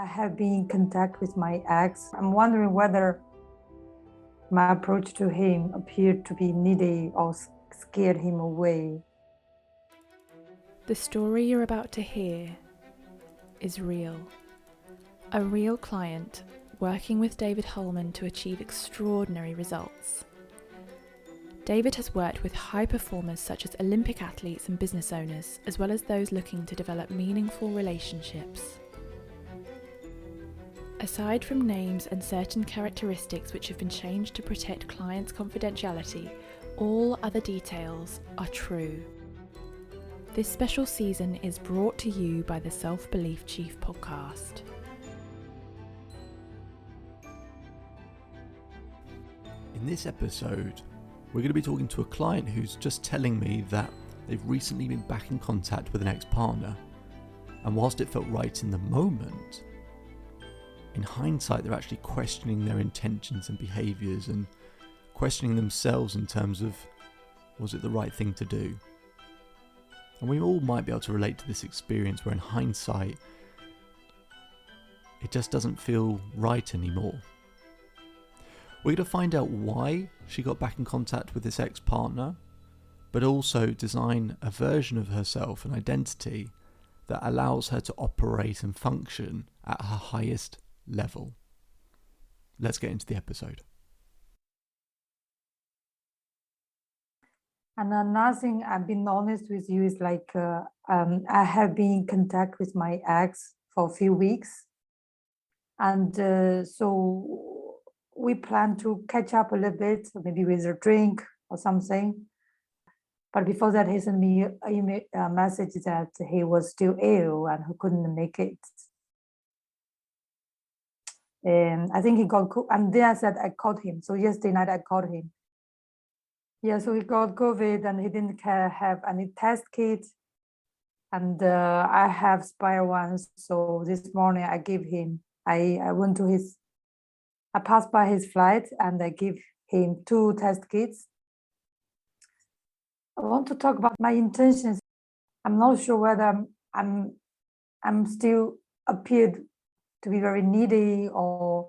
I have been in contact with my ex. I'm wondering whether my approach to him appeared to be needy or scared him away. The story you're about to hear is real. A real client working with David Holman to achieve extraordinary results. David has worked with high performers such as Olympic athletes and business owners, as well as those looking to develop meaningful relationships. Aside from names and certain characteristics which have been changed to protect clients' confidentiality, all other details are true. This special season is brought to you by the Self-Belief Chief podcast. In this episode, we're going to be talking to a client who's just telling me that they've recently been back in contact with an ex-partner, and whilst it felt right in the moment, in hindsight they're actually questioning their intentions and behaviours and questioning themselves in terms of, was it the right thing to do? And we all might be able to relate to this experience where in hindsight it just doesn't feel right anymore. We're going to find out why she got back in contact with this ex-partner, but also design a version of herself, an identity that allows her to operate and function at her highest level. Let's get into the episode. And another thing, I've been honest with you, is I have been in contact with my ex for a few weeks. And so we plan to catch up a little bit, maybe with a drink or something. But before that, he sent me a message that he was still ill and he couldn't make it. And I think he got, and then I said I called him. So yesterday night I called him. Yeah, so he got COVID and he didn't have any test kit. And I have spare ones. So this morning I gave him, I went to I passed by his flight and I give him 2 test kits. I want to talk about my intentions. I'm not sure whether I'm still appeared to be very needy or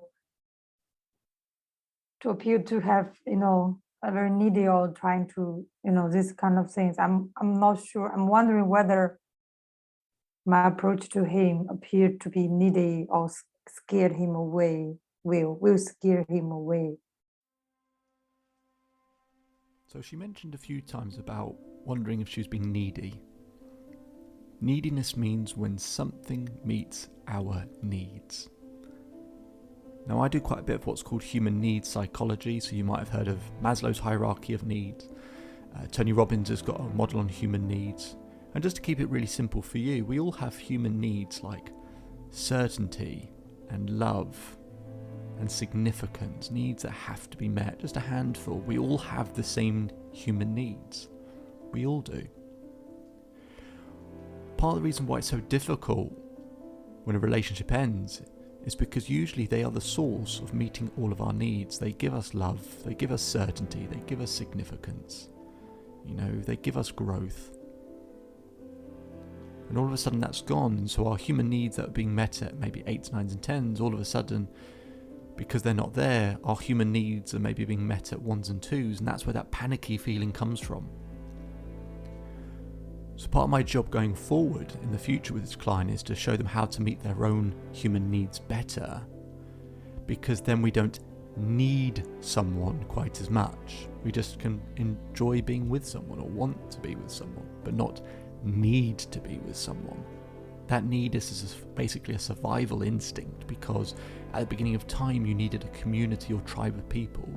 to appear to have, a very needy or trying to, this kind of things. I'm not sure. I'm wondering whether my approach to him appeared to be needy or scared him away, will scare him away. So she mentioned a few times about wondering if she was being needy. Neediness means when something meets our needs. Now, I do quite a bit of what's called human needs psychology, so you might have heard of Maslow's hierarchy of needs. Tony Robbins has got a model on human needs. And just to keep it really simple for you, we all have human needs like certainty and love and significance, needs that have to be met, just a handful. We all have the same human needs. We all do. Part of the reason why it's so difficult when a relationship ends is because usually they are the source of meeting all of our needs. They give us love, they give us certainty, they give us significance, they give us growth. And all of a sudden that's gone, and so our human needs that are being met at maybe 8s, 9s and 10s, all of a sudden, because they're not there, our human needs are maybe being met at 1s and 2s, and that's where that panicky feeling comes from. So part of my job going forward in the future with this client is to show them how to meet their own human needs better, because then we don't need someone quite as much. We just can enjoy being with someone or want to be with someone, but not need to be with someone. That need is basically a survival instinct, because at the beginning of time you needed a community or tribe of people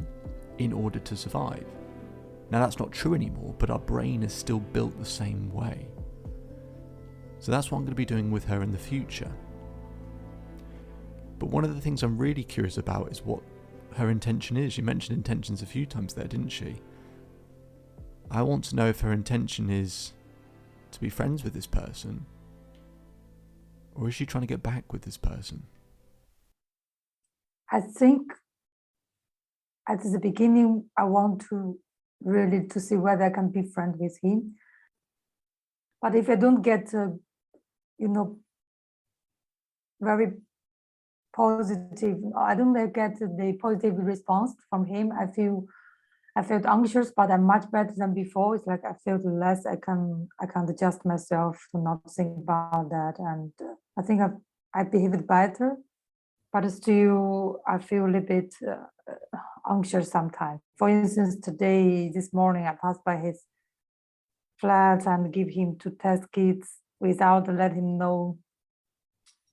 in order to survive. Now that's not true anymore, but our brain is still built the same way. So that's what I'm going to be doing with her in the future. But one of the things I'm really curious about is what her intention is. She mentioned intentions a few times there, didn't she? I want to know if her intention is to be friends with this person, or is she trying to get back with this person? I think at the beginning, I want to really to see whether I can be friends with him. But if I don't get, very positive. I don't get the positive response from him. I felt anxious, but I'm much better than before. It's like I felt less. I can adjust myself to not think about that, and I think I behaved better. But still, I feel a little bit anxious sometimes. For instance, this morning, I passed by his flat and give him 2 test kits without letting him know,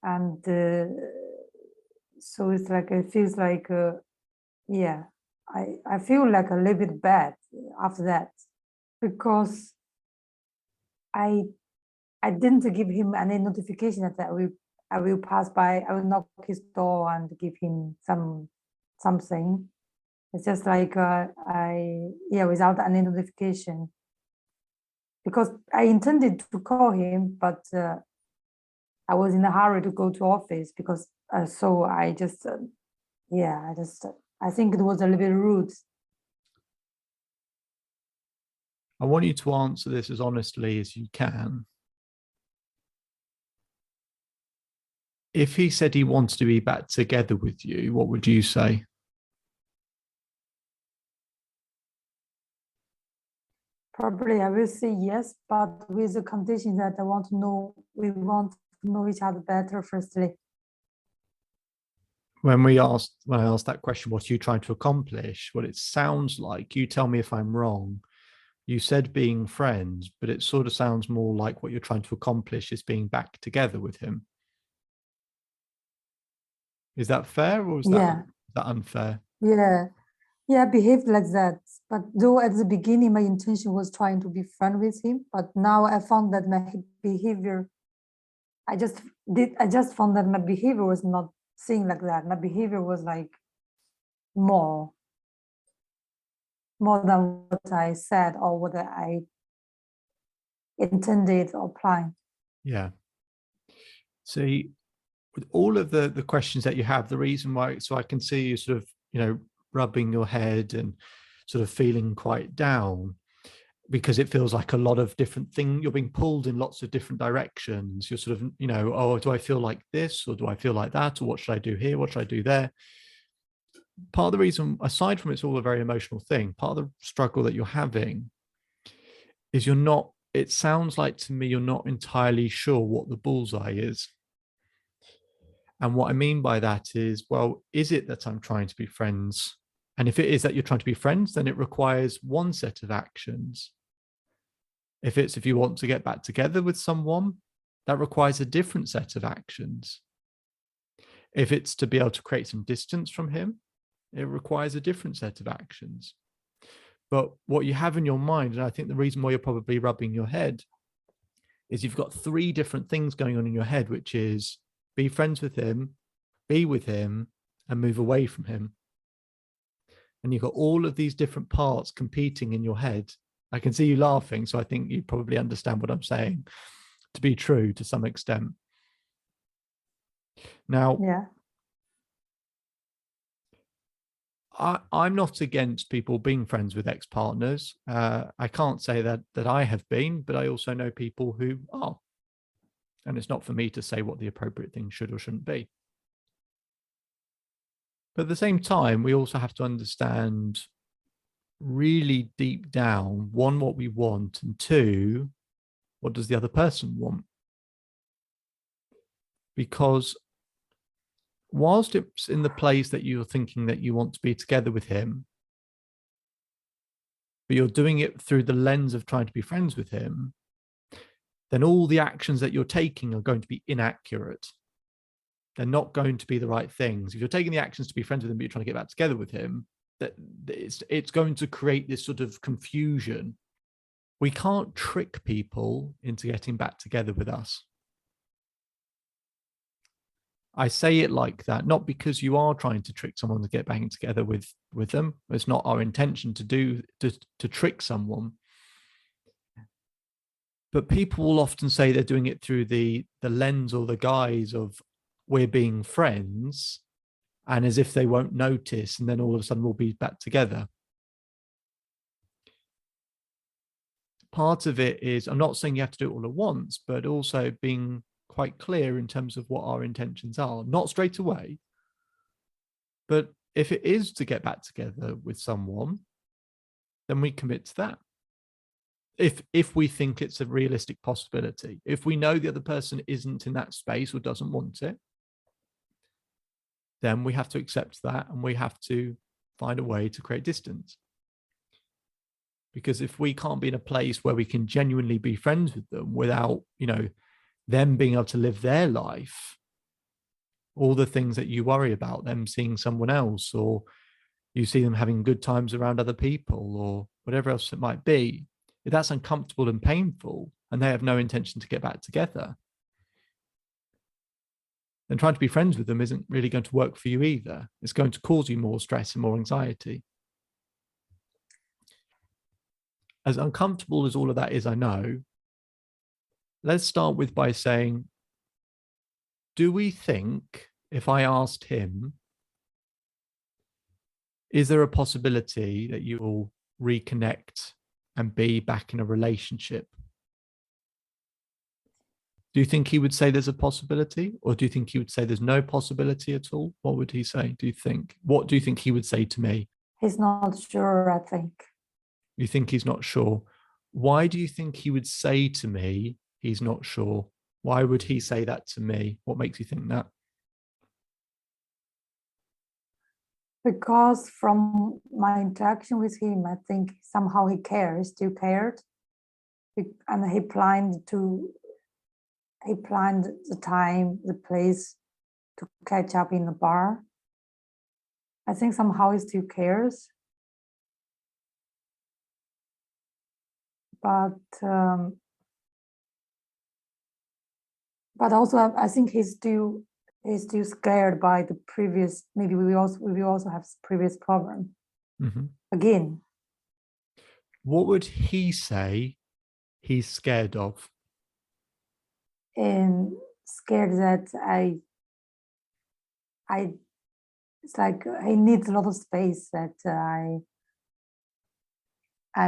and so it's like it feels like yeah. I feel like a little bit bad after that because I didn't give him any notification that I will pass by. I will knock his door and give him something. It's just like without any notification, because I intended to call him, but I was in a hurry to go to office because so I just I think it was a little bit rude. I want you to answer this as honestly as you can. If he said he wants to be back together with you, what would you say? Probably I will say yes, but with the condition that we want to know each other better firstly. When I asked that question, what are you trying to accomplish? What it sounds like, you tell me if I'm wrong. You said being friends, but it sort of sounds more like what you're trying to accomplish is being back together with him. Is that fair or is that unfair? Yeah, I behaved like that. But though at the beginning my intention was trying to be friend with him, but now I found that my behavior, I just found that my behavior was not saying like that. My behavior was like more than what I said or what I intended or planned. Yeah. See, with all of the questions that you have, the reason why, so I can see you sort of, rubbing your head and sort of feeling quite down, because it feels like a lot of different things. You're being pulled in lots of different directions. You're sort of, oh, do I feel like this or do I feel like that? Or what should I do here? What should I do there? Part of the reason, aside from it's all a very emotional thing, part of the struggle that you're having is it sounds like to me, you're not entirely sure what the bullseye is. And what I mean by that is, well, is it that I'm trying to be friends? And if it is that you're trying to be friends, then it requires one set of actions. If you want to get back together with someone, that requires a different set of actions. If it's to be able to create some distance from him, it requires a different set of actions. But what you have in your mind, and I think the reason why you're probably rubbing your head, is you've got 3 different things going on in your head, which is be friends with him, be with him, and move away from him. And you've got all of these different parts competing in your head. I can see you laughing, so I think you probably understand what I'm saying to be true to some extent. Now, yeah. I'm not against people being friends with ex-partners. I can't say that I have been, but I also know people who are. And it's not for me to say what the appropriate thing should or shouldn't be. But at the same time, we also have to understand really deep down, 1, what we want, and 2, what does the other person want? Because whilst it's in the place that you're thinking that you want to be together with him, but you're doing it through the lens of trying to be friends with him, then all the actions that you're taking are going to be inaccurate. They're not going to be the right things. If you're taking the actions to be friends with him, but you're trying to get back together with him, that it's going to create this sort of confusion. We can't trick people into getting back together with us. I say it like that, not because you are trying to trick someone to get back together with them. It's not our intention to trick someone. But people will often say they're doing it through the lens or the guise of we're being friends, and as if they won't notice, and then all of a sudden we'll be back together. Part of it is, I'm not saying you have to do it all at once, but also being quite clear in terms of what our intentions are. Not straight away, But if it is to get back together with someone, then we commit to that. If we think it's a realistic possibility, if we know the other person isn't in that space or doesn't want it, then we have to accept that and we have to find a way to create distance. Because if we can't be in a place where we can genuinely be friends with them without, them being able to live their life, all the things that you worry about, them seeing someone else, or you see them having good times around other people, or whatever else it might be, if that's uncomfortable and painful and they have no intention to get back together, then trying to be friends with them isn't really going to work for you either. It's going to cause you more stress and more anxiety. As uncomfortable as all of that is, I know, let's start with by saying, do we think, if I asked him, is there a possibility that you will reconnect and be back in a relationship? Do you think he would say there's a possibility, or do you think he would say there's no possibility at all? What would he say, do you think? What do you think he would say to me? He's not sure, I think. You think he's not sure? Why do you think he would say to me he's not sure? Why would he say that to me? What makes you think that? Because from my interaction with him, I think somehow he still cared. And he planned the time, the place to catch up in the bar. I think somehow he still cares. But also I think he's still scared by the previous, maybe we also have previous problem. Mm-hmm. Again. What would he say he's scared of? And scared that it's like he needs a lot of space that I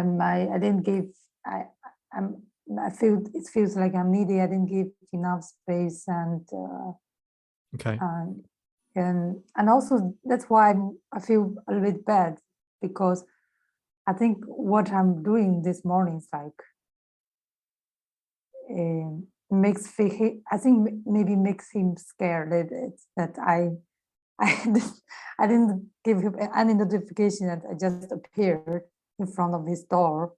didn't give. I feel it feels like I'm needy. I didn't give enough space, and okay. And also that's why I feel a little bit bad, because I think what I'm doing this morning is like I think maybe makes him scared that I didn't give him any notification that I just appeared in front of his door.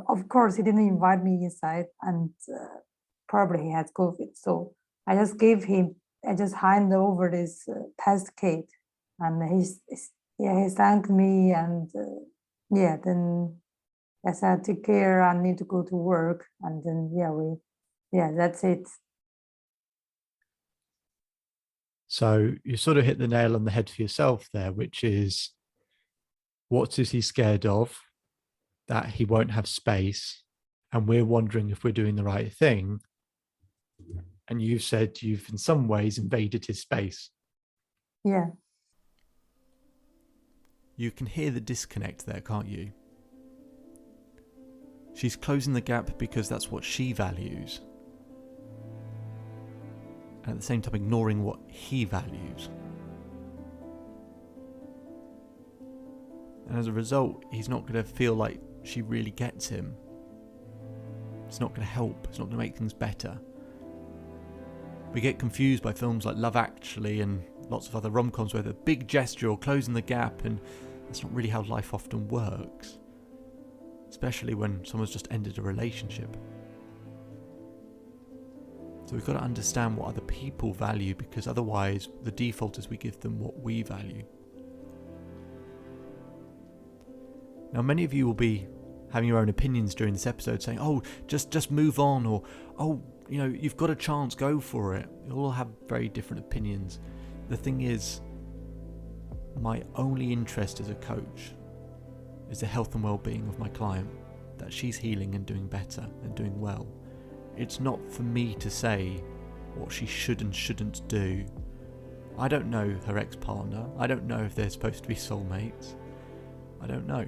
Of course, he didn't invite me inside, and probably he had COVID. So I just handed over this test kit, and he thanked me, and then I said, take care, I need to go to work, and then that's it. So you sort of hit the nail on the head for yourself there, which is, what is he scared of? That he won't have space, and we're wondering if we're doing the right thing. And you've said you've in some ways invaded his space. Yeah. You can hear the disconnect there, can't you? She's closing the gap because that's what she values, and at the same time ignoring what he values. And as a result, he's not going to feel like she really gets him. It's not going to help. It's not going to make things better. We get confused by films like Love Actually and lots of other rom-coms where the big gesture or closing the gap, and that's not really how life often works. Especially when someone's just ended a relationship. So we've got to understand what other people value, because otherwise the default is we give them what we value. Now, many of you will be having your own opinions during this episode, saying, oh, just move on, or, oh, you've got a chance, go for it. You'll all have very different opinions. The thing is, my only interest as a coach is the health and well-being of my client, that she's healing and doing better and doing well. It's not for me to say what she should and shouldn't do. I don't know her ex-partner. I don't know if they're supposed to be soulmates. I don't know.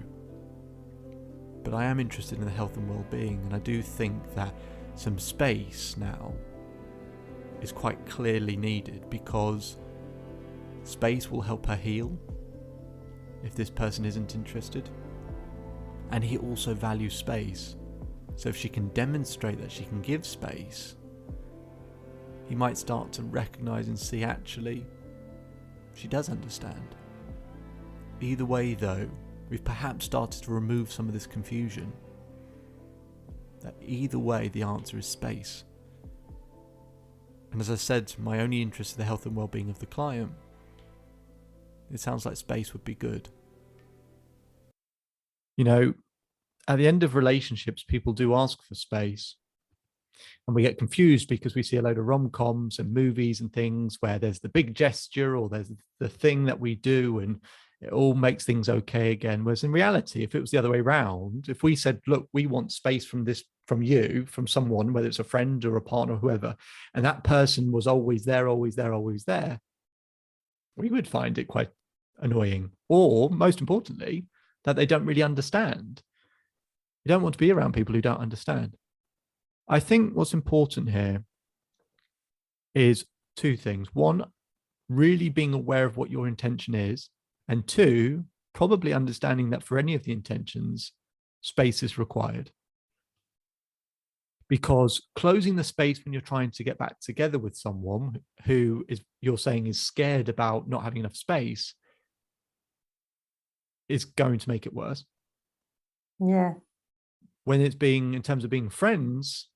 But I am interested in the health and well-being, and I do think that some space now is quite clearly needed, because Space will help her heal if this person isn't interested. And he also values space. So if she can demonstrate that she can give space, he might start to recognize and see actually she does understand. Either way though, we've perhaps started to remove some of this confusion. That either way the answer is space. And as I said, my only interest is the health and well-being of the client. It sounds like space would be good. You know, at the end of relationships, people do ask for space. And we get confused because we see a load of rom-coms and movies and things where there's the big gesture or there's the thing that we do and it all makes things okay again. Whereas in reality, if it was the other way around, if we said, look, we want space from you, from someone, whether it's a friend or a partner or whoever, and that person was always there, we would find it quite annoying. Or most importantly, that they don't really understand. You don't want to be around people who don't understand. I think what's important here is two things. One, really being aware of what your intention is. And two, probably understanding that for any of the intentions, space is required. Because closing the space when you're trying to get back together with someone who is, you're saying, is scared about not having enough space is going to make it worse. Yeah. When it's being, in terms of being friends,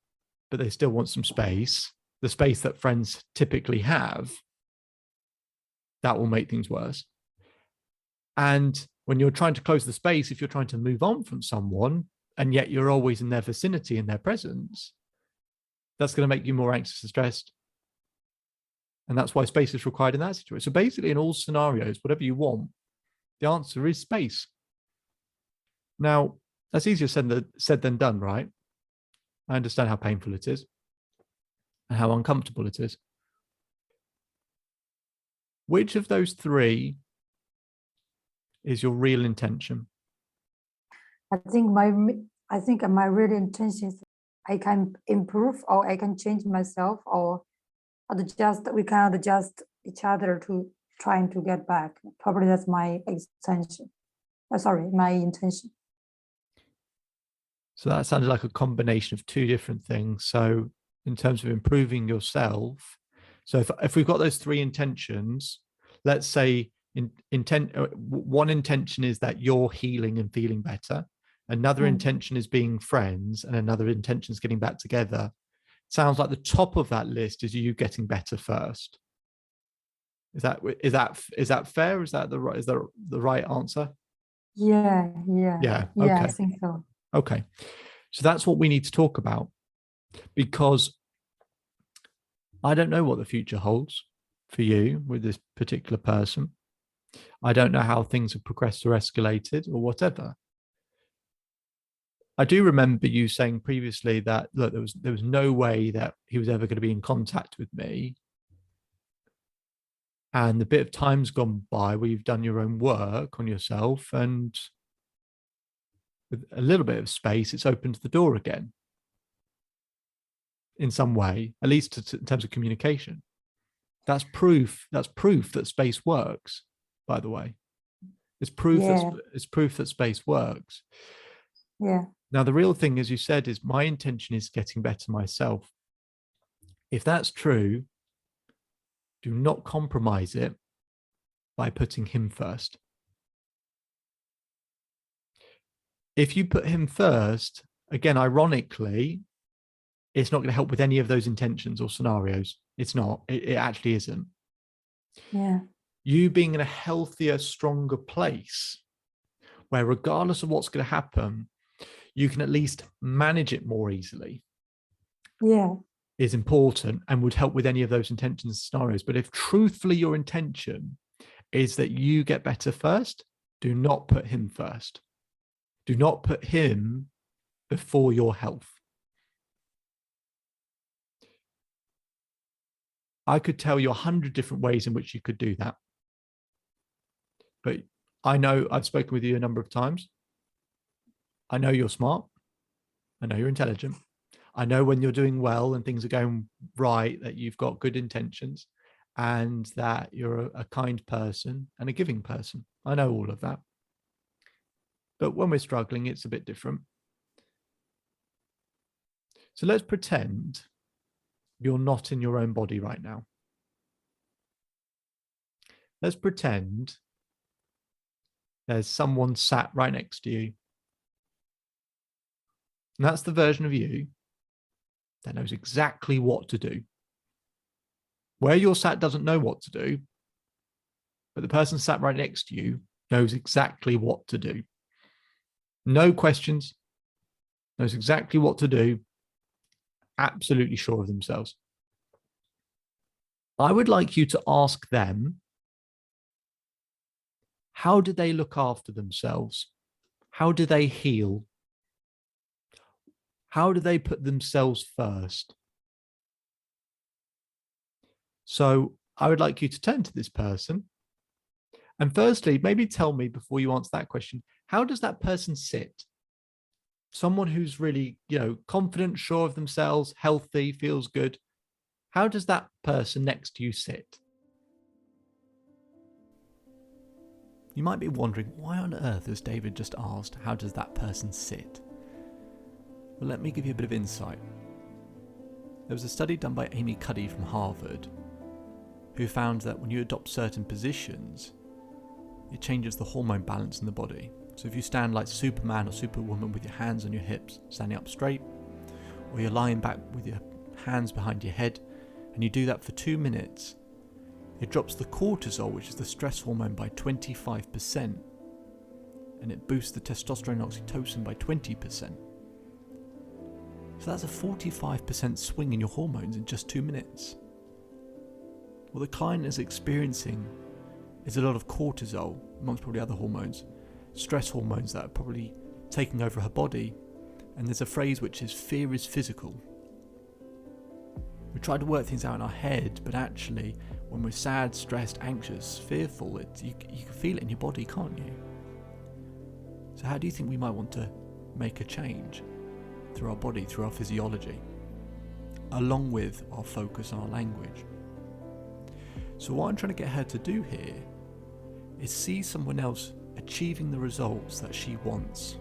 but they still want some space, the space that friends typically have, that will make things worse. And when you're trying to close the space, if you're trying to move on from someone, and yet you're always in their vicinity, in their presence, that's going to make you more anxious and stressed. And that's why space is required in that situation. So basically, in all scenarios, whatever you want, the answer is space. Now, that's easier said than done, right? I understand how painful it is and how uncomfortable it is. Which of those three is your real intention? I think my real intention is I can improve or I can change myself or we can adjust each other to trying to get back. Probably that's my intention. My intention. So that sounded like a combination of two different things. So in terms of improving yourself, so if we've got those three intentions, let's say one intention is that you're healing and feeling better. Another intention is being friends, and another intention is getting back together. Sounds like the top of that list is you getting better first. Is that fair? Is that the right answer? Yeah. Okay. I think so. Okay. So that's what we need to talk about, because I don't know what the future holds for you with this particular person. I don't know how things have progressed or escalated or whatever. I do remember you saying previously that, look, there was no way that he was ever going to be in contact with me. And the bit of time's gone by where you've done your own work on yourself, and with a little bit of space, it's opened the door again in some way, at least in terms of communication. That's proof that space works, by the way. It's proof that space works. Yeah. Now, the real thing, as you said, is my intention is getting better myself. If that's true, do not compromise it by putting him first. If you put him first, again, ironically, it's not going to help with any of those intentions or scenarios. It's not. It actually isn't. Yeah. You being in a healthier, stronger place where regardless of what's going to happen, you can at least manage it more easily. Yeah. Is important and would help with any of those intentions and scenarios. But if truthfully your intention is that you get better first, do not put him first. Do not put him before your health. I could tell you 100 different ways in which you could do that. But I know I've spoken with you a number of times. I know you're smart. I know you're intelligent. I know when you're doing well and things are going right that you've got good intentions. and that you're a kind person and a giving person. I know all of that. But when we're struggling, it's a bit different. So let's pretend you're not in your own body right now. Let's pretend there's someone sat right next to you. And that's the version of you that knows exactly what to do. Where you're sat doesn't know what to do, but the person sat right next to you knows exactly what to do. No questions, knows exactly what to do, absolutely sure of themselves. I would like you to ask them, how do they look after themselves? How do they heal? How do they put themselves first? So I would like you to turn to this person. And firstly, maybe tell me before you answer that question, how does that person sit? Someone who's really, confident, sure of themselves, healthy, feels good. How does that person next to you sit? You might be wondering, why on earth has David just asked, how does that person sit? Well, let me give you a bit of insight. There was a study done by Amy Cuddy from Harvard who found that when you adopt certain positions, it changes the hormone balance in the body. So if you stand like Superman or Superwoman with your hands on your hips, standing up straight, or you're lying back with your hands behind your head, and you do that for 2 minutes, it drops the cortisol, which is the stress hormone, by 25%, and it boosts the testosterone and oxytocin by 20%. So that's a 45% swing in your hormones in just 2 minutes. What the client is experiencing is a lot of cortisol, amongst probably other hormones, stress hormones that are probably taking over her body. And there's a phrase which is fear is physical. We try to work things out in our head, but actually when we're sad, stressed, anxious, fearful, you can feel it in your body, can't you? So how do you think we might want to make a change through our body, through our physiology, along with our focus on our language? So what I'm trying to get her to do here is see someone else achieving the results that she wants.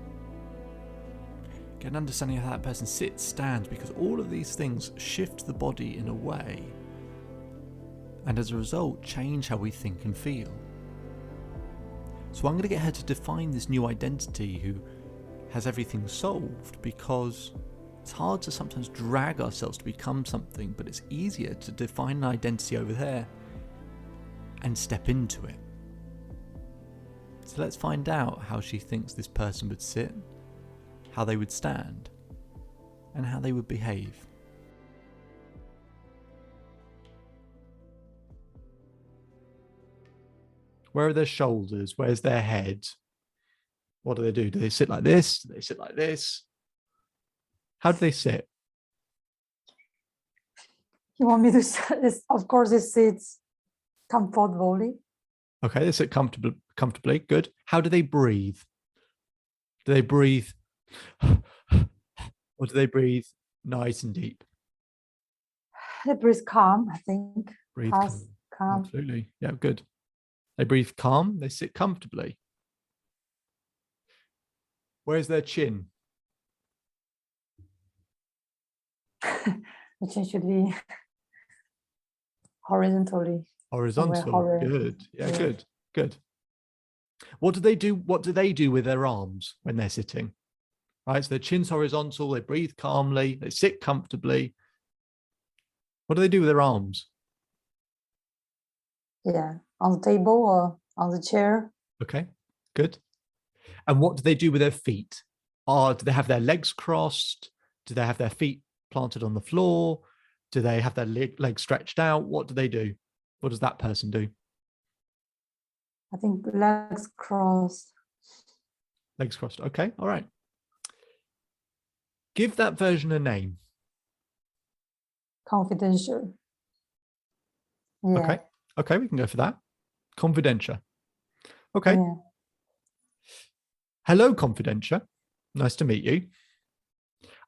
Get an understanding of how that person sits, stands, because all of these things shift the body in a way, and as a result, change how we think and feel. So I'm going to get her to define this new identity who has everything solved, because it's hard to sometimes drag ourselves to become something, but it's easier to define an identity over there and step into it. So let's find out how she thinks this person would sit, how they would stand, and how they would behave. Where are their shoulders? Where's their head? What do? Do they sit like this? Do they sit like this? How do they sit? You want me to this? Of course, it sits comfortably. Okay, they sit comfortably. Good. How do they breathe? Do they breathe, or do they breathe nice and deep? They breathe calm, I think. Breathe calm. Absolutely. Yeah, good. They breathe calm. They sit comfortably. Where's their chin? The chin should be horizontally. Horizontal. Good. Yeah, good. Good. What do they do? What do they do with their arms when they're sitting? Right. So their chin's horizontal. They breathe calmly. They sit comfortably. What do they do with their arms? Yeah, on the table or on the chair. Okay. Good. And what do they do with their feet? Do they have their legs crossed? Do they have their feet planted on the floor? Do they have their legs stretched out? What do they do? What does that person do? I think legs crossed. Legs crossed. Okay. All right. Give that version a name. Confidential. Yeah. Okay. Okay. We can go for that. Confidential. Okay. Yeah. Hello, Confidential. Nice to meet you.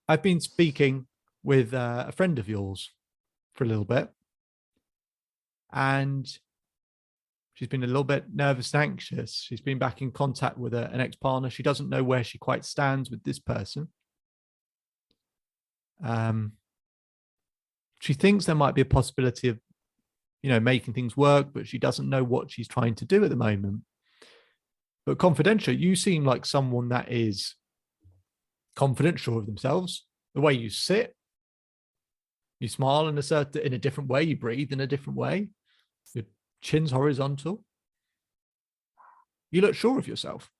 I've been speaking with a friend of yours for a little bit. and she's been a little bit nervous and anxious. She's been back in contact with an ex-partner. She doesn't know where she quite stands with this person. She thinks there might be a possibility of, making things work, but she doesn't know what she's trying to do at the moment. But confidential, you seem like someone that is confidential of themselves. The way you sit, you smile in a different way, you breathe in a different way, your chin's horizontal. You look sure of yourself.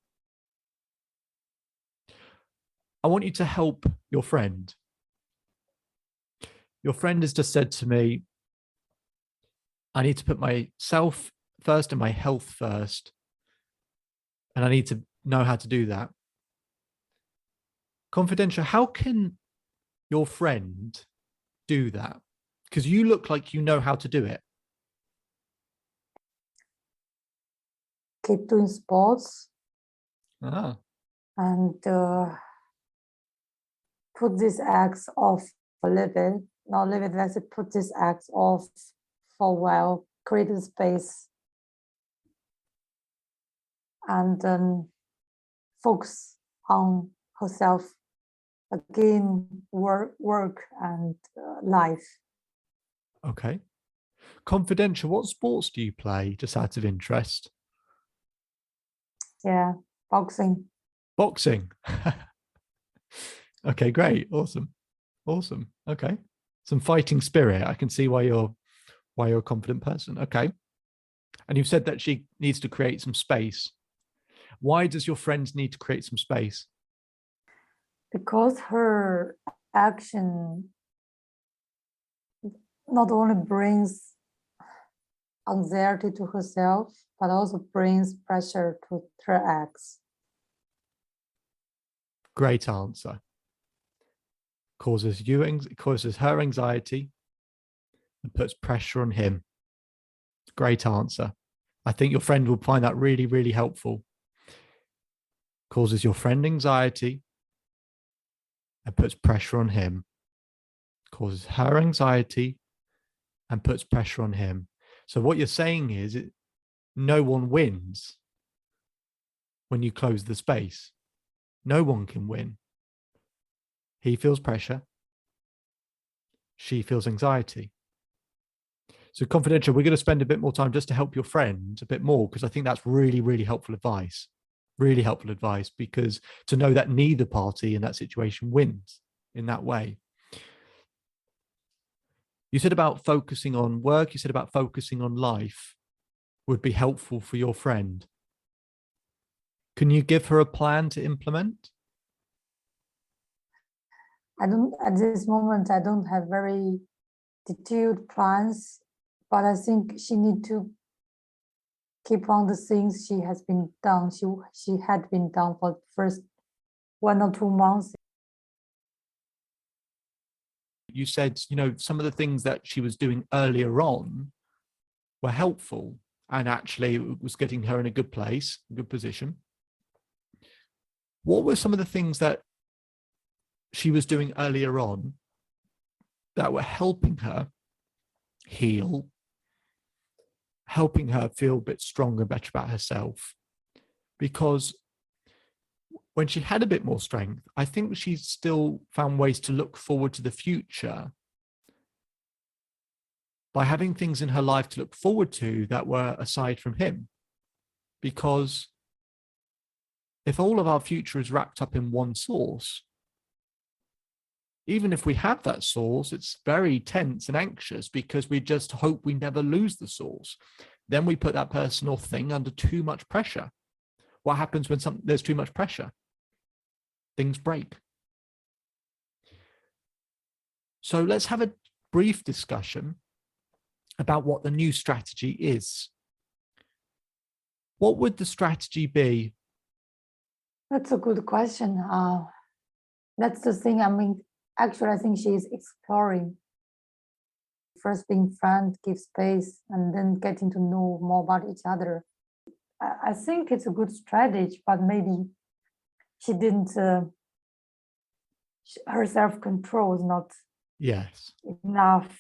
I want you to help your friend. Your friend has just said to me, I need to put myself first and my health first, and I need to know how to do that. Confidential, how can your friend do that? Because you look like you know how to do it. Keep doing sports Ah, and put these acts off a little bit. Not a little bit, let's say put these acts off for a while, create a space, and then focus on herself again, work and life. okay. Confidential, what sports do you play, just out of interest? Yeah, boxing. Boxing. Okay, great. Awesome. Okay. Some fighting spirit. I can see why you're a confident person. Okay. And you've said that she needs to create some space. Why does your friend need to create some space? Because her action not only brings anxiety to herself, but also brings pressure to her ex. Great answer. Causes her anxiety and puts pressure on him. Great answer. I think your friend will find that really, really helpful. Causes your friend anxiety and puts pressure on him. Causes her anxiety and puts pressure on him. So what you're saying is no one wins when you close the space. No one can win. He feels pressure. She feels anxiety. So confidential, we're going to spend a bit more time just to help your friend a bit more, because I think that's really, really helpful advice. Really helpful advice, because to know that neither party in that situation wins in that way. You said about focusing on work, you said about focusing on life would be helpful for your friend. Can you give her a plan to implement? At this moment, I don't have very detailed plans, but I think she need to keep on the things she has been done. She had been done for the first 1 or 2 months. You said, some of the things that she was doing earlier on were helpful, and actually it was getting her in a good place, a good position. What were some of the things that she was doing earlier on that were helping her heal, helping her feel a bit stronger, better about herself? Because when she had a bit more strength, I think she still found ways to look forward to the future by having things in her life to look forward to that were aside from him. Because if all of our future is wrapped up in one source, even if we have that source, it's very tense and anxious because we just hope we never lose the source. Then we put that person or thing under too much pressure. What happens when there's too much pressure? Things break. So let's have a brief discussion about what the new strategy is. What would the strategy be? That's a good question. That's the thing. Actually, I think she is exploring. First being friends, give space, and then getting to know more about each other. I think it's a good strategy, but maybe she didn't, her self-control is not Yes. enough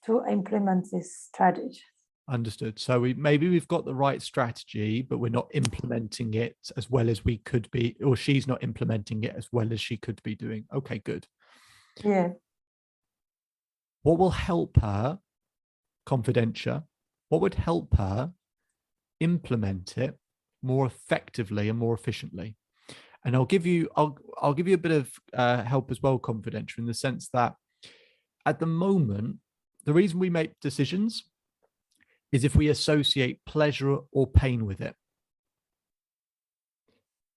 to implement this strategy. Understood. So we've got the right strategy, but we're not implementing it as well as we could be, or she's not implementing it as well as she could be doing. Okay, good. Yeah. What will help her, confidential, what would help her implement it more effectively and more efficiently? And I'll give you a bit of help as well, confidential, in the sense that at the moment, the reason we make decisions is if we associate pleasure or pain with it.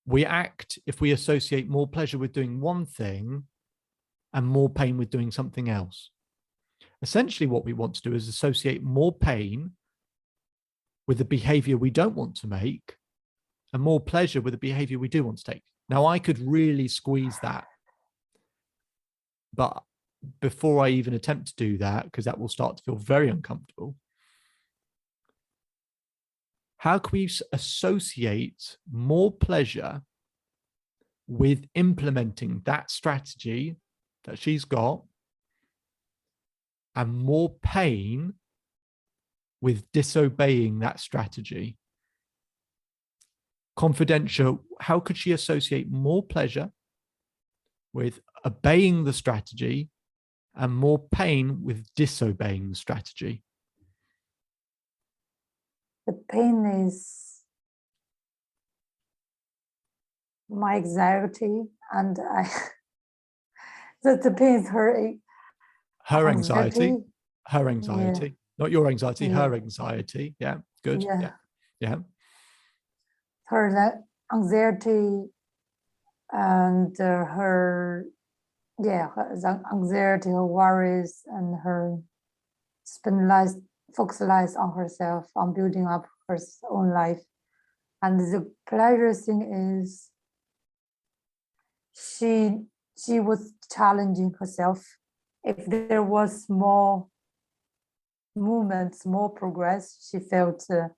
We act if we associate more pleasure with doing one thing and more pain with doing something else. Essentially, what we want to do is associate more pain with the behavior we don't want to make and more pleasure with the behavior we do want to take. Now, I could really squeeze that, but before I even attempt to do that, because that will start to feel very uncomfortable, how can we associate more pleasure with implementing that strategy that she's got and more pain with disobeying that strategy? Confidential, how could she associate more pleasure with obeying the strategy and more pain with disobeying the strategy? The pain is my anxiety, and the pain is her anxiety. Her anxiety, yeah. Not your anxiety, Yeah. her anxiety. Yeah, good. Yeah. Her anxiety and her anxiety, her worries, and her focus on herself, on building up her own life. And the pleasure thing is she was challenging herself. If there was more movements, more progress, she felt a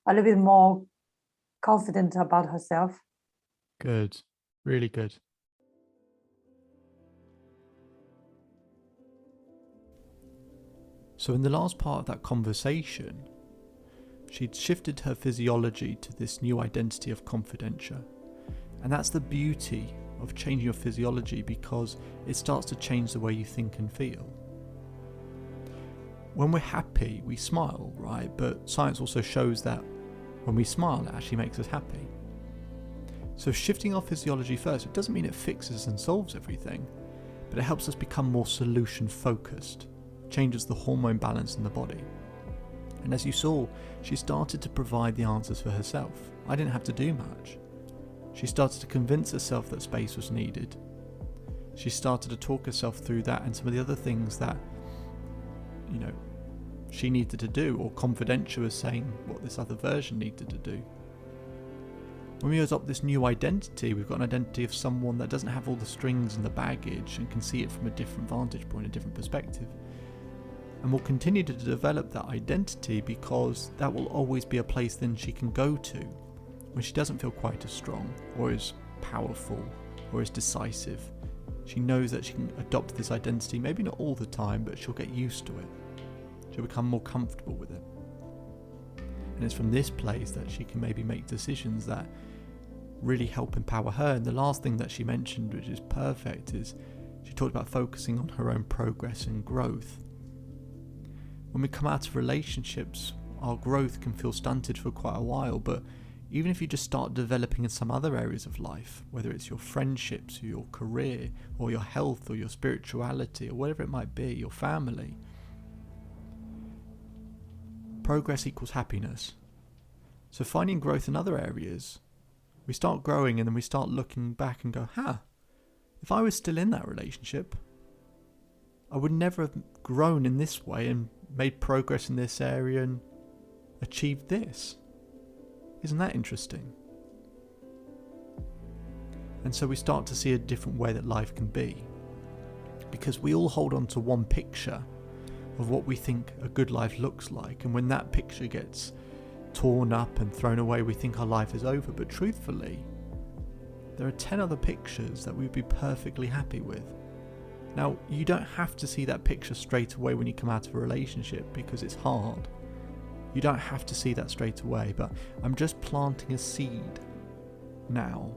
little bit more confident about herself. Good. Really good. So in the last part of that conversation, she'd shifted her physiology to this new identity of confidential. And that's the beauty of changing your physiology, because it starts to change the way you think and feel. When we're happy, we smile, right? But science also shows that when we smile, it actually makes us happy. So shifting our physiology first, it doesn't mean it fixes and solves everything, but it helps us become more solution focused, changes the hormone balance in the body. And as you saw, she started to provide the answers for herself. I didn't have to do much. She started to convince herself that space was needed. She started to talk herself through that and some of the other things that, she needed to do, or confidential was saying what this other version needed to do. When we adopt this new identity, we've got an identity of someone that doesn't have all the strings and the baggage and can see it from a different vantage point, a different perspective. And we'll continue to develop that identity, because that will always be a place then she can go to when she doesn't feel quite as strong or as powerful or as decisive. She knows that she can adopt this identity, maybe not all the time, but she'll get used to it. She'll become more comfortable with it. And it's from this place that she can maybe make decisions that really help empower her. And the last thing that she mentioned, which is perfect, is she talked about focusing on her own progress and growth. When we come out of relationships, our growth can feel stunted for quite a while, but even if you just start developing in some other areas of life, whether it's your friendships or your career or your health or your spirituality or whatever it might be, your family, progress equals happiness. So finding growth in other areas, we start growing and then we start looking back and go, if I was still in that relationship, I would never have grown in this way and made progress in this area and achieved this. Isn't that interesting? And so we start to see a different way that life can be, because we all hold on to one picture of what we think a good life looks like, and when that picture gets torn up and thrown away, we think our life is over. But truthfully, there are 10 other pictures that we'd be perfectly happy with. Now, you don't have to see that picture straight away when you come out of a relationship, because it's hard. You don't have to see that straight away, but I'm just planting a seed now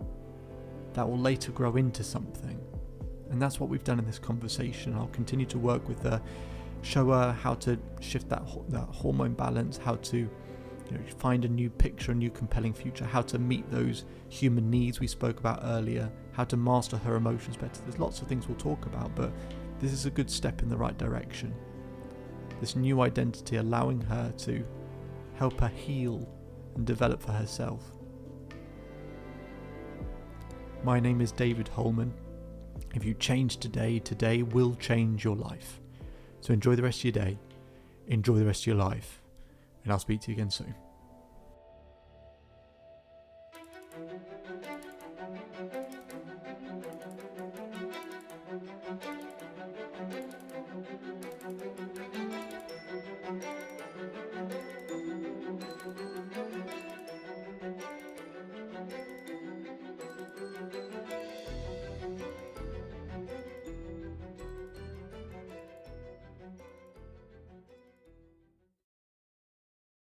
that will later grow into something. And that's what we've done in this conversation. I'll continue to work with her, show her how to shift that hormone balance, how to find a new picture, a new compelling future, how to meet those human needs we spoke about earlier, how to master her emotions better. There's lots of things we'll talk about, but this is a good step in the right direction. This new identity allowing her to help her heal and develop for herself. My name is David Holman. If you change today, today will change your life. So enjoy the rest of your day, enjoy the rest of your life, and I'll speak to you again soon.